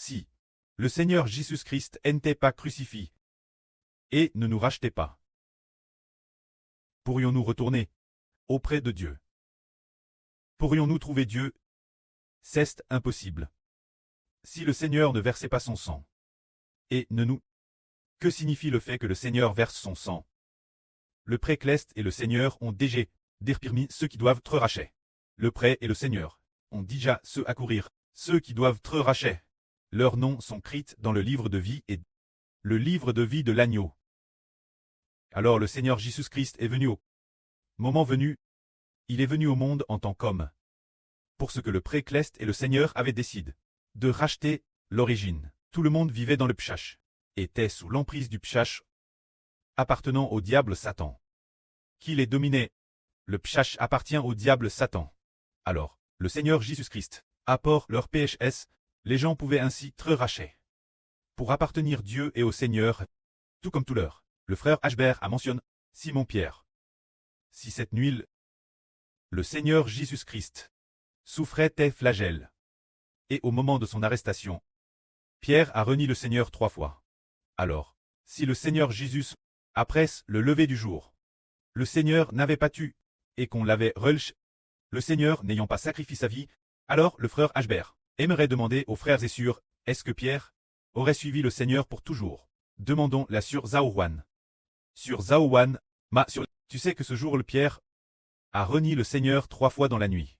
Si le Seigneur Jésus-Christ n'était pas crucifié et ne nous rachetait pas, pourrions-nous retourner auprès de Dieu? Pourrions-nous trouver Dieu? C'est impossible. Si le Seigneur ne versait pas son sang et ne nous... Que signifie le fait que le Seigneur verse son sang? Le pré-cleste et le Seigneur ont déjà permis ceux qui doivent être racheter. Le pré et le Seigneur ont déjà ceux à courir, ceux qui doivent être racheter. Leurs noms sont écrits dans le livre de vie et le livre de vie de l'agneau. Alors le Seigneur Jésus-Christ est venu au moment venu. Il est venu au monde en tant qu'homme. Pour ce que le pré-cleste et le Seigneur avaient décidé de racheter l'origine. Tout le monde vivait dans le pchach, était sous l'emprise du pchach, appartenant au diable Satan. Qui les dominait? Le pchach appartient au diable Satan. Alors, le Seigneur Jésus-Christ apporte leur PHS, les gens pouvaient ainsi être rachetés. Pour appartenir Dieu et au Seigneur, tout comme tout l'heure, le frère Ashbert a mentionné Simon-Pierre. Si cette nuit, le Seigneur Jésus-Christ souffrait des flagelles. Et au moment de son arrestation, Pierre a renié le Seigneur 3 fois. Alors, si le Seigneur Jésus, après le lever du jour, le Seigneur n'avait pas tué, et qu'on l'avait relâché, le Seigneur n'ayant pas sacrifié sa vie, alors le frère Ashbert aimerait demander aux frères et sœurs, est-ce que Pierre aurait suivi le Seigneur pour toujours? Demandons la sur Zaouwan. Sur Zaouwan, tu sais que ce jour le Pierre a renié le Seigneur 3 fois dans la nuit.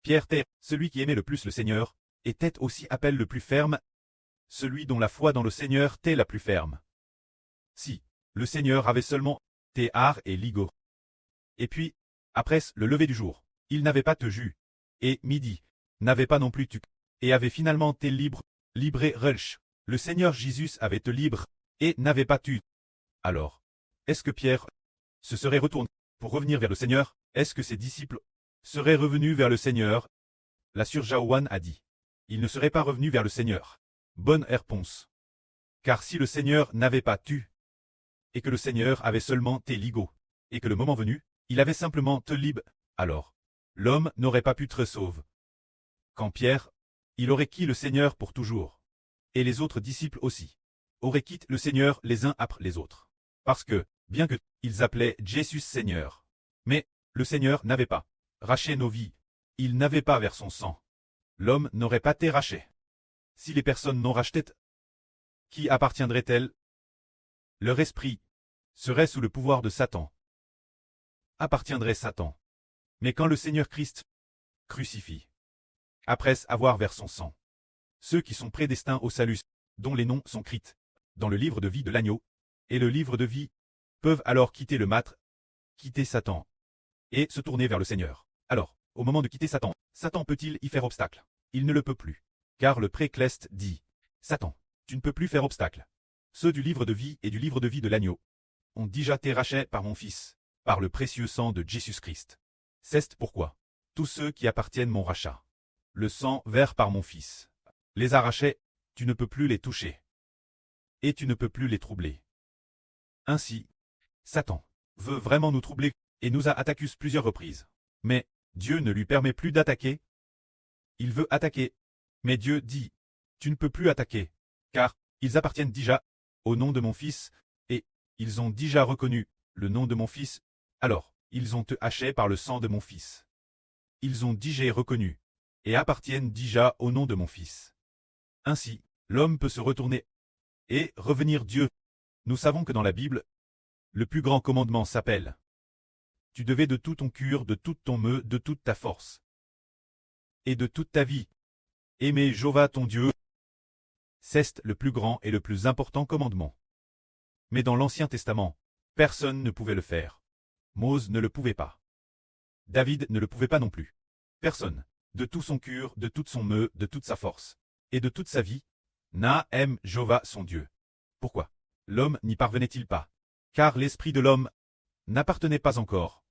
Pierre était celui qui aimait le plus le Seigneur, et était aussi appel le plus ferme, celui dont la foi dans le Seigneur était la plus ferme. Si le Seigneur avait seulement Théar et Ligo. Et puis, après le lever du jour, il n'avait pas te jus, et midi, n'avait pas non plus tu, et avait finalement été libre, libré relch. Le Seigneur Jésus avait te libre, et n'avait pas tu. Alors, est-ce que Pierre se serait retourné pour revenir vers le Seigneur? Est-ce que ses disciples seraient revenus vers le Seigneur? La sœur Jaouan a dit. Il ne serait pas revenu vers le Seigneur. Bonne réponse. Car si le Seigneur n'avait pas tu, et que le Seigneur avait seulement tes ligos, et que le moment venu, il avait simplement te libre, alors, l'homme n'aurait pas pu te sauver. Quand Pierre, il aurait quitté le Seigneur pour toujours. Et les autres disciples aussi, auraient quitté le Seigneur les uns après les autres. Parce que, bien que, ils appelaient Jésus Seigneur, mais, le Seigneur n'avait pas racheté nos vies, il n'avait pas vers son sang. L'homme n'aurait pas été racheté. Si les personnes non rachetées, qui appartiendraient-elles? Leur esprit serait sous le pouvoir de Satan. Appartiendrait Satan. Mais quand le Seigneur Christ crucifie, après avoir vers son sang, ceux qui sont prédestinés au salut, dont les noms sont écrits dans le livre de vie de l'agneau, et le livre de vie, peuvent alors quitter le mâtre, quitter Satan, et se tourner vers le Seigneur. Alors, au moment de quitter Satan, Satan peut-il y faire obstacle? Il ne le peut plus. Car le pré-cleste dit, Satan, tu ne peux plus faire obstacle. Ceux du livre de vie et du livre de vie de l'agneau ont déjà été rachetés par mon Fils, par le précieux sang de Jésus-Christ. C'est pourquoi tous ceux qui appartiennent mon rachat, le sang vert par mon Fils, les arrachés, tu ne peux plus les toucher. Et tu ne peux plus les troubler. Ainsi, Satan veut vraiment nous troubler et nous a attaqués plusieurs reprises. Mais Dieu ne lui permet plus d'attaquer. Il veut attaquer. Mais Dieu dit, tu ne peux plus attaquer, car ils appartiennent déjà au nom de mon Fils, et ils ont déjà reconnu le nom de mon Fils. Alors, ils ont te haché par le sang de mon Fils. Ils ont déjà reconnu et appartiennent déjà au nom de mon Fils. Ainsi, l'homme peut se retourner et revenir Dieu. Nous savons que dans la Bible, le plus grand commandement s'appelle « Tu devais de tout ton cœur, de toute ton meu, de toute ta force et de toute ta vie aimer Jéhovah ton Dieu ». C'est le plus grand et le plus important commandement. Mais dans l'Ancien Testament, personne ne pouvait le faire. Mose ne le pouvait pas. David ne le pouvait pas non plus. Personne, de tout son cœur, de toute son meu, de toute sa force et de toute sa vie, n'aime Jéhovah son Dieu. Pourquoi l'homme n'y parvenait-il pas? Car l'esprit de l'homme n'appartenait pas encore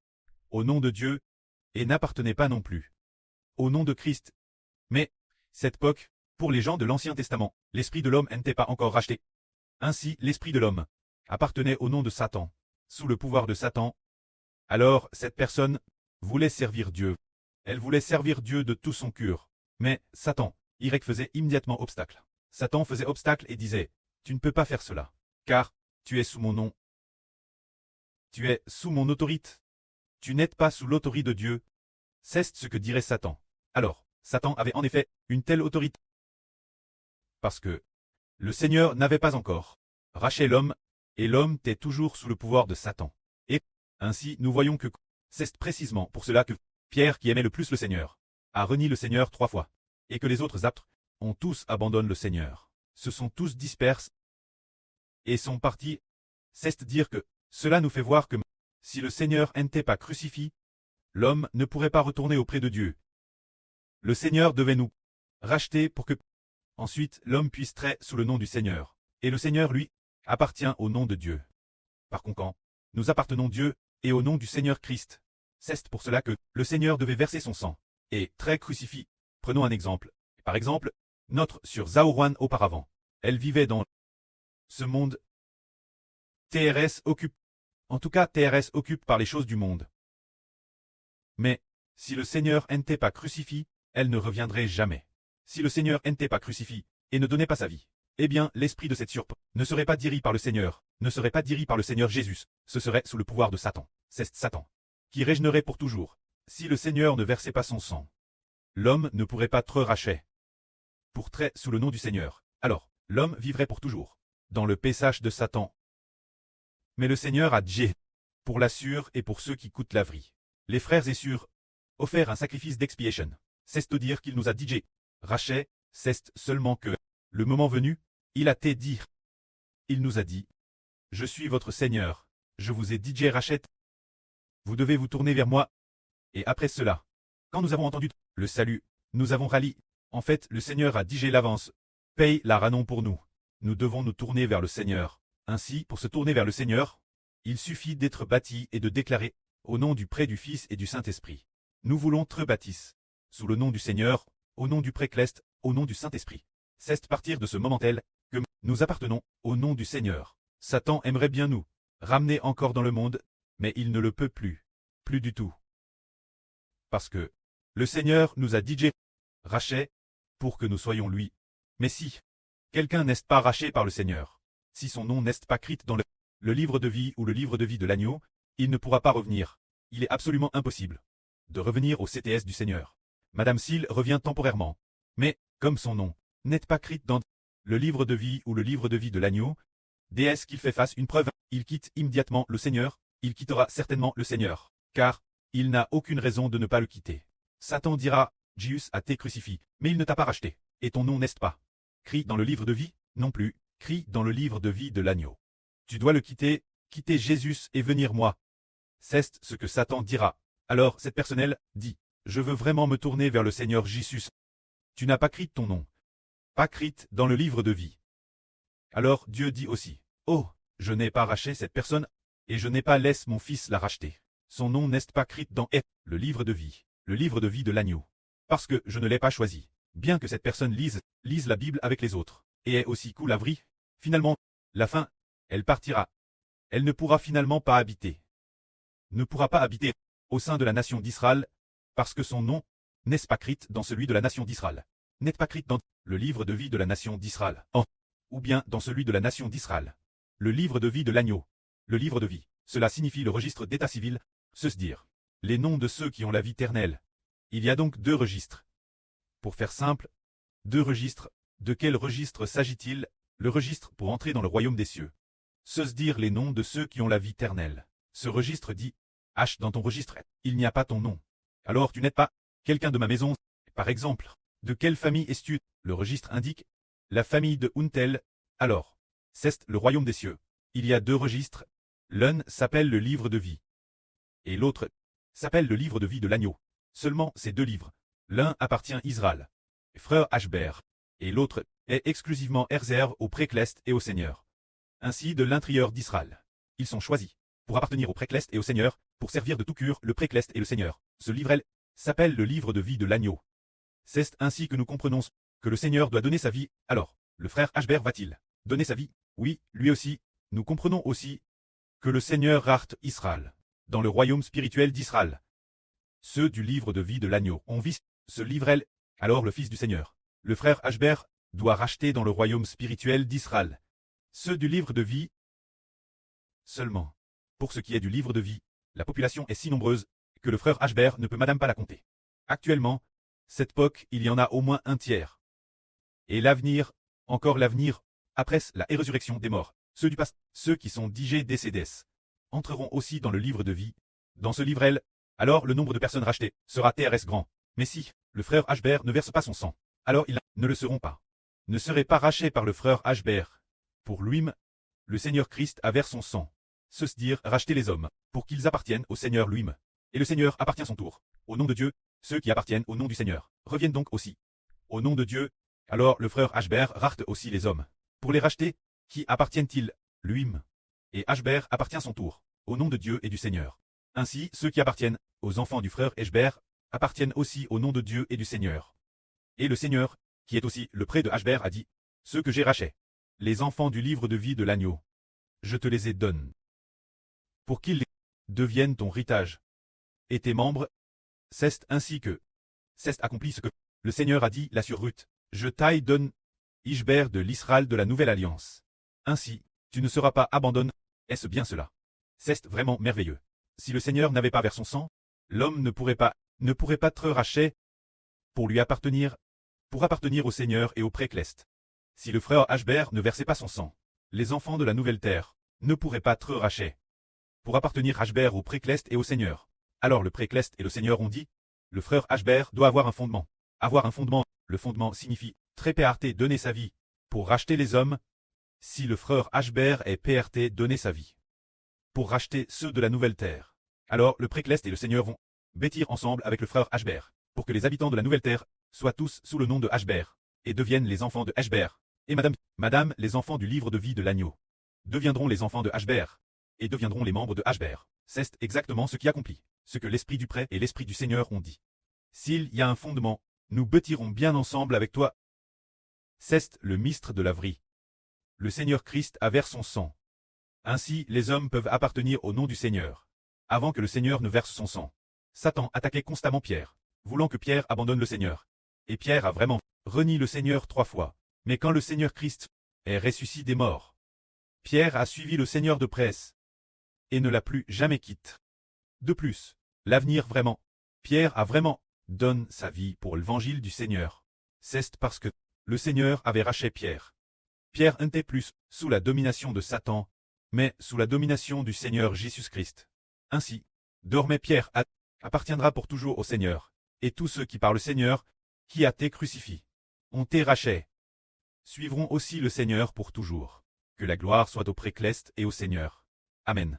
au nom de Dieu et n'appartenait pas non plus au nom de Christ. Mais, cette époque, pour les gens de l'Ancien Testament, l'esprit de l'homme n'était pas encore racheté. Ainsi, l'esprit de l'homme appartenait au nom de Satan, sous le pouvoir de Satan. Alors, cette personne voulait servir Dieu. Elle voulait servir Dieu de tout son cœur. Mais Satan, Y faisait immédiatement obstacle. Satan faisait obstacle et disait, « Tu ne peux pas faire cela, car tu es sous mon nom. Tu es sous mon autorité. Tu n'es pas sous l'autorité de Dieu. » C'est ce que dirait Satan. Alors, Satan avait en effet une telle autorité. Parce que le Seigneur n'avait pas encore racheté l'homme, et l'homme était toujours sous le pouvoir de Satan. Et ainsi, nous voyons que c'est précisément pour cela que Pierre, qui aimait le plus le Seigneur, a renié le Seigneur 3 fois, et que les autres apôtres ont tous abandonné le Seigneur. Se sont tous disperses et sont partis. C'est dire que cela nous fait voir que si le Seigneur n'était pas crucifié, l'homme ne pourrait pas retourner auprès de Dieu. Le Seigneur devait nous racheter pour que ensuite l'homme puisse traiter sous le nom du Seigneur. Et le Seigneur, lui, appartient au nom de Dieu. Par conséquent, nous appartenons à Dieu et au nom du Seigneur Christ. C'est pour cela que le Seigneur devait verser son sang et très crucifié. Prenons un exemple. Par exemple, notre sœur Zaoruan auparavant. Elle vivait dans ce monde. TRS occupe. En tout cas, TRS occupe par les choses du monde. Mais, si le Seigneur n'était pas crucifié, elle ne reviendrait jamais. Si le Seigneur n'était pas crucifié et ne donnait pas sa vie, eh bien, l'esprit de cette surpe ne serait pas dirigé par le Seigneur, ne serait pas dirigé par le Seigneur Jésus, ce serait sous le pouvoir de Satan. C'est Satan qui régnerait pour toujours. Si le Seigneur ne versait pas son sang, l'homme ne pourrait pas être racheté pour traiter sous le nom du Seigneur. Alors, l'homme vivrait pour toujours dans le passage de Satan. Mais le Seigneur a dit, pour l'assure et pour ceux qui coûtent la vie, les frères et sœurs, offert un sacrifice d'expiation. C'est à dire qu'il nous a dit, racheté, c'est seulement que, le moment venu, il a été dit. Il nous a dit, je suis votre Seigneur, je vous ai dit rachète. Vous devez vous tourner vers moi. Et après cela, quand nous avons entendu le salut, nous avons rallié. En fait, le Seigneur a dit l'avance, paye la ranon pour nous. Nous devons nous tourner vers le Seigneur. Ainsi, pour se tourner vers le Seigneur, il suffit d'être bâti et de déclarer, au nom du Prêtre, du Fils et du Saint-Esprit. Nous voulons être bâtis, sous le nom du Seigneur, au nom du Prêtre, au nom du Saint-Esprit. C'est à partir de ce moment tel que nous appartenons au nom du Seigneur. Satan aimerait bien nous ramener encore dans le monde, mais il ne le peut plus. Plus du tout. Parce que le Seigneur nous a dit racheté pour que nous soyons lui. Mais si quelqu'un n'est pas racheté par le Seigneur, si son nom n'est pas écrit dans le livre de vie ou le livre de vie de l'agneau, il ne pourra pas revenir. Il est absolument impossible de revenir au CTS du Seigneur. Madame Seal revient temporairement. Mais, comme son nom n'est pas écrit dans le livre de vie ou le livre de vie de l'agneau, dès qu'il fait face une preuve, il quitte immédiatement le Seigneur, il quittera certainement le Seigneur, car il n'a aucune raison de ne pas le quitter. Satan dira, Jésus a été crucifié, mais il ne t'a pas racheté, et ton nom n'est pas écrit dans le livre de vie, non plus, écrit dans le livre de vie de l'agneau. Tu dois le quitter Jésus et venir moi. C'est ce que Satan dira. Alors cette personne dit, je veux vraiment me tourner vers le Seigneur Jésus. Tu n'as pas écrit ton nom, pas écrit dans le livre de vie. Alors Dieu dit aussi, oh, je n'ai pas racheté cette personne, et je n'ai pas laissé mon fils la racheter. Son nom n'est pas écrit dans le livre de vie de l'agneau. Parce que je ne l'ai pas choisi. Bien que cette personne lise la Bible avec les autres, et ait aussi cool la vie, finalement, la fin, elle partira. Elle ne pourra finalement pas habiter. Ne pourra pas habiter au sein de la nation d'Israël, parce que son nom n'est pas écrit dans celui de la nation d'Israël. N'est pas écrit dans le livre de vie de la nation d'Israël. Ou bien dans celui de la nation d'Israël. Le livre de vie de l'agneau. Le livre de vie, cela signifie le registre d'état civil, se dire. Les noms de ceux qui ont la vie éternelle. Il y a donc 2 registres. Pour faire simple, 2 registres. De quel registre s'agit-il? Le registre pour entrer dans le royaume des cieux. Se dire les noms de ceux qui ont la vie éternelle. Ce registre dit, H dans ton registre, il n'y a pas ton nom. Alors tu n'es pas quelqu'un de ma maison. Par exemple, de quelle famille es-tu? Le registre indique, la famille de Untel. Alors, c'est le royaume des cieux. Il y a 2 registres. L'un s'appelle le livre de vie. Et l'autre s'appelle le livre de vie de l'agneau. Seulement ces 2 livres. L'un appartient à Israël, frère Ashber, et l'autre est exclusivement réservé au Précleste et au Seigneur. Ainsi de l'intérieur d'Israël. Ils sont choisis pour appartenir au Précleste et au Seigneur, pour servir de tout cœur le Précleste et le Seigneur. Ce livre s'appelle le livre de vie de l'agneau. C'est ainsi que nous comprenons que le Seigneur doit donner sa vie. Alors, le frère Ashber va-t-il donner sa vie? Oui, lui aussi. Nous comprenons aussi que le Seigneur rarte Israël dans le royaume spirituel d'Israël. Ceux du livre de vie de l'agneau ont vu ce livre. Alors le Fils du Seigneur, le frère Ashber, doit racheter dans le royaume spirituel d'Israël ceux du livre de vie. Seulement, pour ce qui est du livre de vie, la population est si nombreuse que le frère Ashbert ne peut madame pas la compter. Actuellement, cette époque, il y en a au moins un tiers. Et l'avenir, encore l'avenir, après la résurrection des morts, ceux du passé, ceux qui sont décédés, entreront aussi dans le livre de vie. Dans ce livre, alors le nombre de personnes rachetées sera TRS grand. Mais si le frère Ashbert ne verse pas son sang, alors ils ne le seront pas. Ne seraient pas rachetés par le frère Ashbert. Pour lui-même, le Seigneur Christ a versé son sang. Ceux dire racheter les hommes, pour qu'ils appartiennent au Seigneur lui-même. Et le Seigneur appartient à son tour. Au nom de Dieu, ceux qui appartiennent au nom du Seigneur reviennent donc aussi. Au nom de Dieu, alors le frère Ashbert rachète aussi les hommes. Pour les racheter, qui appartiennent-ils lui-même? Et Ashbert appartient à son tour, au nom de Dieu et du Seigneur. Ainsi, ceux qui appartiennent aux enfants du frère Ashbert appartiennent aussi au nom de Dieu et du Seigneur. Et le Seigneur, qui est aussi le prêtre de Ashbert, a dit, ceux que j'ai rachetés, les enfants du livre de vie de l'agneau, je te les ai donné, pour qu'ils deviennent ton héritage. Et tes membres, c'est ainsi que, c'est accompli ce que le Seigneur a dit là sur Ruth, je t'aille donne, Ishbert de l'Israël de la nouvelle alliance. Ainsi, tu ne seras pas abandonné. Est-ce bien cela? C'est vraiment merveilleux. Si le Seigneur n'avait pas versé son sang, l'homme ne pourrait pas être racheté pour lui appartenir, pour appartenir au Seigneur et au précleste. Si le frère Ashbert ne versait pas son sang, les enfants de la nouvelle terre ne pourraient pas être rachetés pour appartenir Ashbert au précleste et au Seigneur. Alors le précleste et le Seigneur ont dit, le frère Ashbert doit avoir un fondement. Avoir un fondement, le fondement signifie très PRT donner sa vie pour racheter les hommes. Si le frère Ashbert est PRT donner sa vie pour racheter ceux de la nouvelle terre, alors le précleste et le Seigneur vont bâtir ensemble avec le frère Ashbert pour que les habitants de la nouvelle terre soient tous sous le nom de Ashbert et deviennent les enfants de Ashbert. Et madame, les enfants du livre de vie de l'agneau deviendront les enfants de Ashbert et deviendront les membres de Ashbert. C'est exactement ce qui accomplit, ce que l'esprit du prêtre et l'esprit du Seigneur ont dit. S'il y a un fondement, nous bâtirons bien ensemble avec toi. C'est le mystre de la vie. Le Seigneur Christ a versé son sang. Ainsi, les hommes peuvent appartenir au nom du Seigneur, avant que le Seigneur ne verse son sang. Satan attaquait constamment Pierre, voulant que Pierre abandonne le Seigneur. Et Pierre a vraiment renié le Seigneur 3 fois. Mais quand le Seigneur Christ est ressuscité des morts, Pierre a suivi le Seigneur de presse et ne l'a plus jamais quitté. De plus, l'avenir vraiment, Pierre a vraiment donné sa vie pour l'évangile du Seigneur. C'est parce que le Seigneur avait racheté Pierre. Pierre n'était plus sous la domination de Satan, mais sous la domination du Seigneur Jésus-Christ. Ainsi, désormais Pierre appartiendra pour toujours au Seigneur, et tous ceux qui par le Seigneur, qui a été crucifié, ont été rachetés, suivront aussi le Seigneur pour toujours. Que la gloire soit au précleste et au Seigneur. Amen.